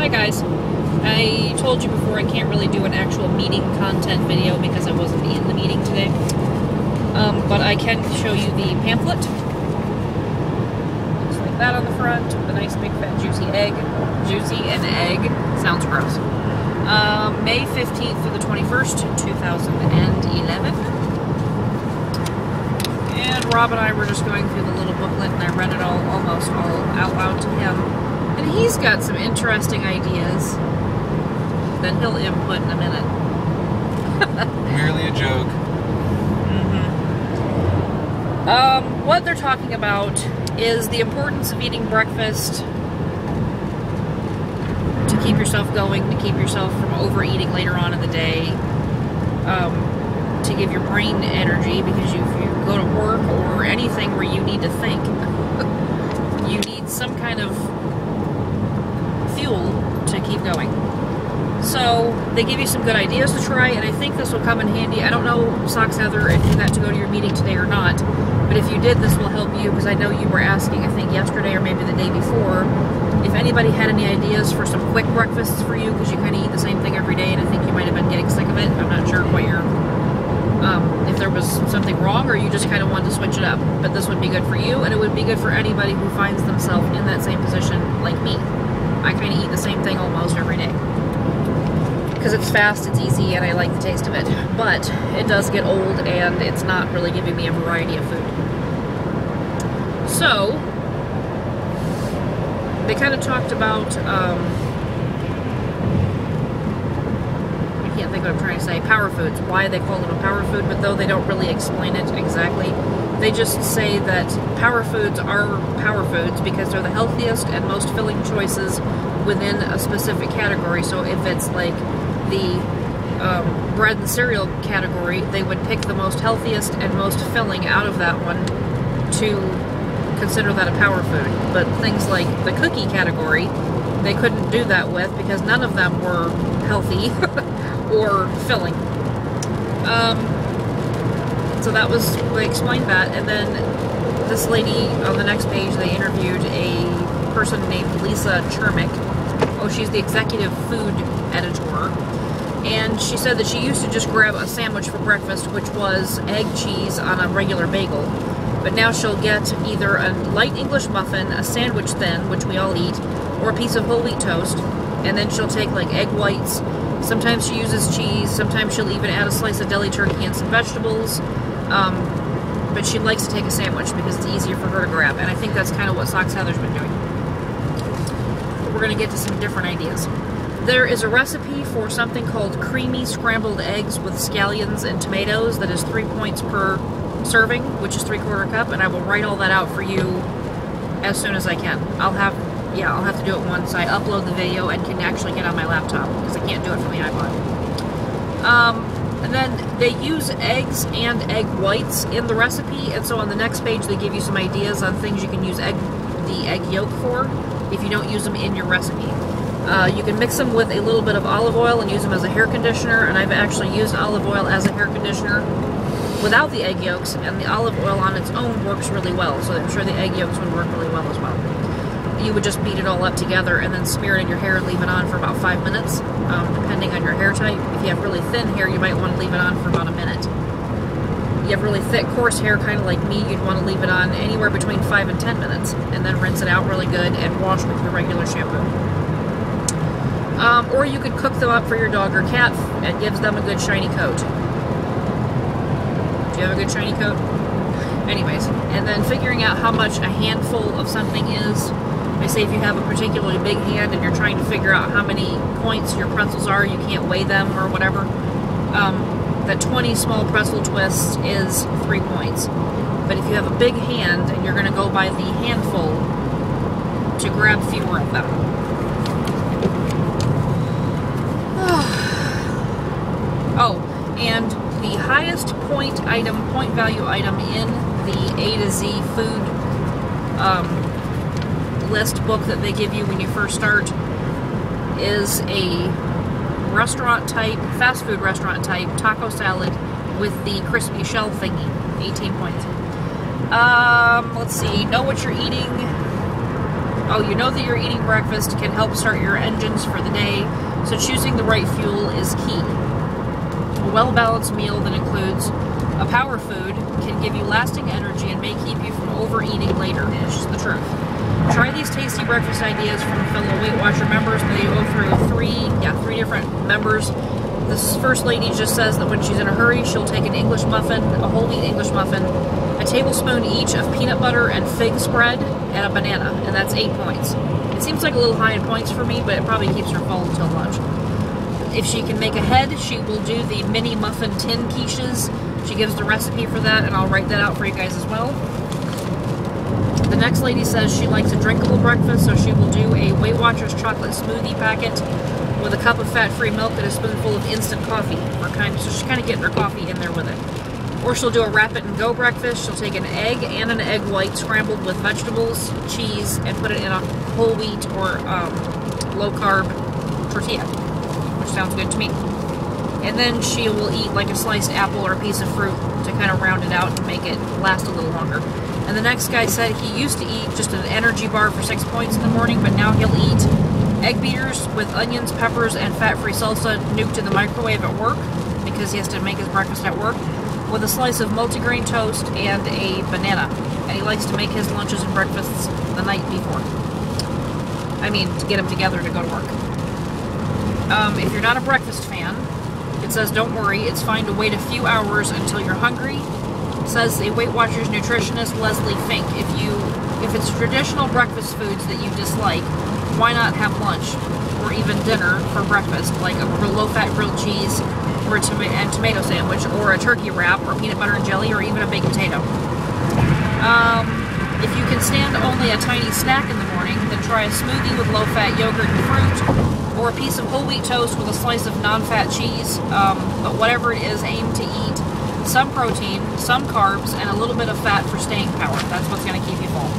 Hi guys. I told you before I can't really do an actual meeting content video because I wasn't in the meeting today. But I can show you the pamphlet. Looks like that on the front with a nice big fat juicy egg. Juicy and egg. Sounds gross. May 15th through the 21st, 2011. And Rob and I were just going through the little booklet and I read it almost all out loud to him. And he's got some interesting ideas that he'll input in a minute. Merely a joke. What they're talking about is the importance of eating breakfast to keep yourself going, to keep yourself from overeating later on in the day, to give your brain energy, because if you go to work or anything where you need to think, you need some kind of fuel to keep going. So they give you some good ideas to try, and I think this will come in handy. I don't know, Socks Heather, if you got to go to your meeting today or not, but if you did, this will help you, because I know you were asking, I think yesterday or maybe the day before, if anybody had any ideas for some quick breakfasts for you, because you kind of eat the same thing every day, and I think you might have been getting sick of it. I'm not sure what your, if there was something wrong, or you just kind of wanted to switch it up. But this would be good for you, and it would be good for anybody who finds themselves in that same position like me. I kind of eat the same thing almost every day. Because it's fast, it's easy, and I like the taste of it. But it does get old, and it's not really giving me a variety of food. So, they kind of talked about, I can't think what I'm trying to say, power foods. Why they call them a power food, but though they don't really explain it exactly. They just say that power foods are power foods because they're the healthiest and most filling choices within a specific category. So if it's like the bread and cereal category, they would pick the most healthiest and most filling out of that one to consider that a power food. But things like the cookie category, they couldn't do that with because none of them were healthy or filling. So that was, they explained that, and then this lady on the next page, they interviewed a person named Lisa Chermick. Oh, she's the executive food editor, and she said that she used to just grab a sandwich for breakfast, which was egg cheese on a regular bagel, but now she'll get either a light English muffin, a sandwich thin, which we all eat, or a piece of whole wheat toast, and then she'll take like egg whites. Sometimes she uses cheese, sometimes she'll even add a slice of deli turkey and some vegetables, but she likes to take a sandwich because it's easier for her to grab, and I think that's kind of what Socks Heather's been doing. We're going to get to some different ideas. There is a recipe for something called creamy scrambled eggs with scallions and tomatoes that is 3 points per serving, which is 3/4 cup, and I will write all that out for you as soon as I can. I'll have to do it once I upload the video and can actually get on my laptop, because I can't do it from the iPod. And then they use eggs and egg whites in the recipe, and so on the next page they give you some ideas on things you can use the egg yolk for if you don't use them in your recipe. You can mix them with a little bit of olive oil and use them as a hair conditioner, and I've actually used olive oil as a hair conditioner without the egg yolks, and the olive oil on its own works really well, so I'm sure the egg yolks would work really well as well. You would just beat it all up together and then smear it in your hair and leave it on for about 5 minutes, depending on your hair type. If you have really thin hair, you might want to leave it on for about a minute. If you have really thick, coarse hair, kind of like me, you'd want to leave it on anywhere between 5 and 10 minutes, and then rinse it out really good and wash with your regular shampoo. Or you could cook them up for your dog or cat. It gives them a good shiny coat. Do you have a good shiny coat? Anyways, and then figuring out how much a handful of something is. I say if you have a particularly big hand and you're trying to figure out how many points your pretzels are, you can't weigh them or whatever, that 20 small pretzel twists is 3 points. But if you have a big hand and you're going to go by the handful, to grab fewer of them. Oh, and the highest point value item in the A to Z food list book that they give you when you first start is a restaurant type, fast food restaurant type taco salad with the crispy shell thingy, 18 points. Let's see, know what you're eating. Oh, you know that you're eating breakfast can help start your engines for the day, so choosing the right fuel is key. A well-balanced meal that includes a power food can give you lasting energy and may keep you from overeating later, which is the truth. Try these tasty breakfast ideas from fellow Weight Watcher members. They go through three different members. This first lady just says that when she's in a hurry, she'll take an English muffin, a whole wheat English muffin, a tablespoon each of peanut butter and fig spread, and a banana, and that's 8 points. It seems like a little high in points for me, but it probably keeps her full until lunch. If she can make a head, she will do the mini muffin tin quiches. She gives the recipe for that, and I'll write that out for you guys as well. The next lady says she likes a drinkable breakfast, so she will do a Weight Watchers chocolate smoothie packet with a cup of fat-free milk and a spoonful of instant coffee. So she's kind of getting her coffee in there with it. Or she'll do a wrap it and go breakfast. She'll take an egg and an egg white scrambled with vegetables, cheese, and put it in a whole wheat or low-carb tortilla, which sounds good to me. And then she will eat like a sliced apple or a piece of fruit to kind of round it out and make it last a little longer. And the next guy said he used to eat just an energy bar for 6 points in the morning, but now he'll eat egg beaters with onions, peppers, and fat-free salsa nuked in the microwave at work, because he has to make his breakfast at work, with a slice of multigrain toast and a banana. And he likes to make his lunches and breakfasts the night before. I mean, to get them together to go to work. If you're not a breakfast fan, it says don't worry, it's fine to wait a few hours until you're hungry. It says a Weight Watchers nutritionist, Leslie Fink, if it's traditional breakfast foods that you dislike, why not have lunch or even dinner for breakfast, like a low-fat grilled cheese or a tomato sandwich, or a turkey wrap, or peanut butter and jelly, or even a baked potato. If you can stand only a tiny snack in the morning, then try a smoothie with low-fat yogurt and fruit, or a piece of whole wheat toast with a slice of non-fat cheese. But whatever it is, aim to eat some protein, some carbs, and a little bit of fat for staying power. That's what's going to keep you full.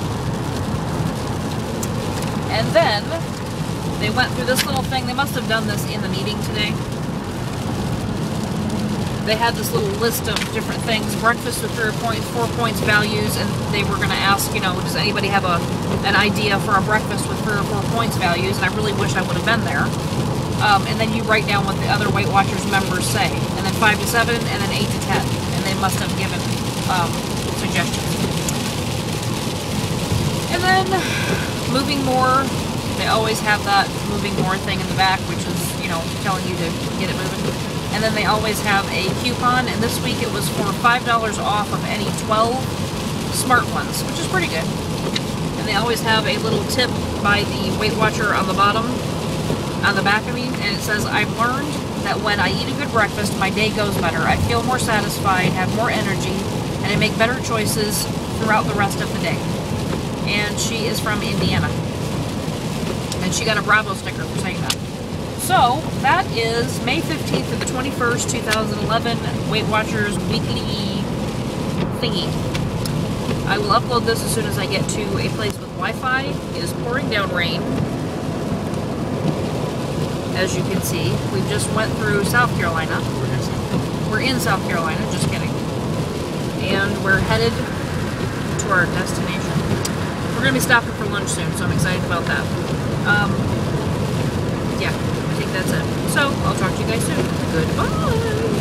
And then they went through this little thing. They must have done this in the meeting today. They had this little list of different things, breakfast with 3 points, 4 points values, and they were going to ask, you know, does anybody have an idea for a breakfast with 3 or 4 points values? And I really wish I would have been there. And then you write down what the other Weight Watchers members say, and then 5 to 7, and then 8 to 10, and they must have given suggestions. And then moving more, they always have that moving more thing in the back, which is, you know, telling you to get it moving. And then they always have a coupon, and this week it was for $5 off of any 12 smart ones, which is pretty good. And they always have a little tip by the Weight Watcher on the bottom, on the back, and it says, I've learned that when I eat a good breakfast, my day goes better. I feel more satisfied, have more energy, and I make better choices throughout the rest of the day. And she is from Indiana. And she got a Bravo sticker for saying that. So, that is May 15th to the 21st, 2011, Weight Watchers weekly thingy. I will upload this as soon as I get to a place with Wi-Fi. It is pouring down rain. As you can see, we just went through South Carolina. We're in South Carolina, just kidding. And we're headed to our destination. We're going to be stopping for lunch soon, so I'm excited about that. Yeah. That's it. So, I'll talk to you guys soon. Goodbye!